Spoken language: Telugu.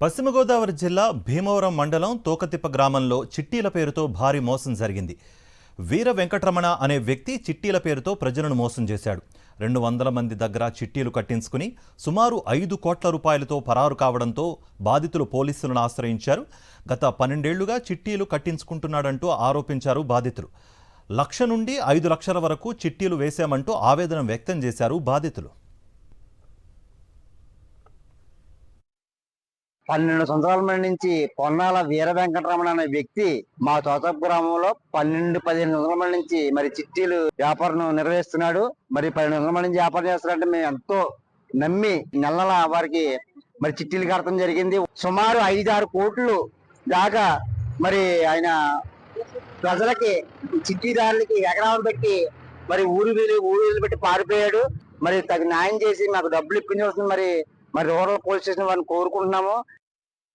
పశ్చిమ గోదావరి జిల్లా భీమవరం మండలం తోకతిప్ప గ్రామంలో చిట్టీల పేరుతో భారీ మోసం జరిగింది. వీర వెంకటరమణ అనే వ్యక్తి చిట్టీల పేరుతో ప్రజలను మోసం చేశాడు. 200 మంది దగ్గర చిట్టీలు కట్టించుకుని సుమారు 5 కోట్ల రూపాయలతో పరారు కావడంతో బాధితులు పోలీసులను ఆశ్రయించారు. గత 12 ఏళ్లుగా చిట్టీలు కట్టించుకుంటున్నాడంటూ ఆరోపించారు బాధితులు. 1 లక్ష నుండి 5 లక్షల వరకు చిట్టీలు వేశామంటూ ఆవేదన వ్యక్తం చేశారు బాధితులు. 12 సంవత్సరాల నుంచి పొన్నాల వీర వెంకటరమణ అనే వ్యక్తి మా తోతపు గ్రామంలో 12-15 సంవత్సరాల నుంచి మరి చిట్టీలు వ్యాపారం నిర్వహిస్తున్నాడు. మరి 12 సంవత్సరాల నుంచి వ్యాపారం చేస్తున్నాడంటే మేము ఎంతో నమ్మి నెల వారికి మరి చిట్టీలు కడతాం జరిగింది. సుమారు 5-6 కోట్లు దాకా మరి ఆయన ప్రజలకి చిట్టీదారులకి ఎకరాలు పెట్టి మరి ఊరు పెట్టి పారిపోయాడు. మరి తగు న్యాయం చేసి మాకు డబ్బులు ఇప్పించవలసింది మరి రూరల్ పోలీస్ స్టేషన్ వారిని కోరుకుంటున్నాము.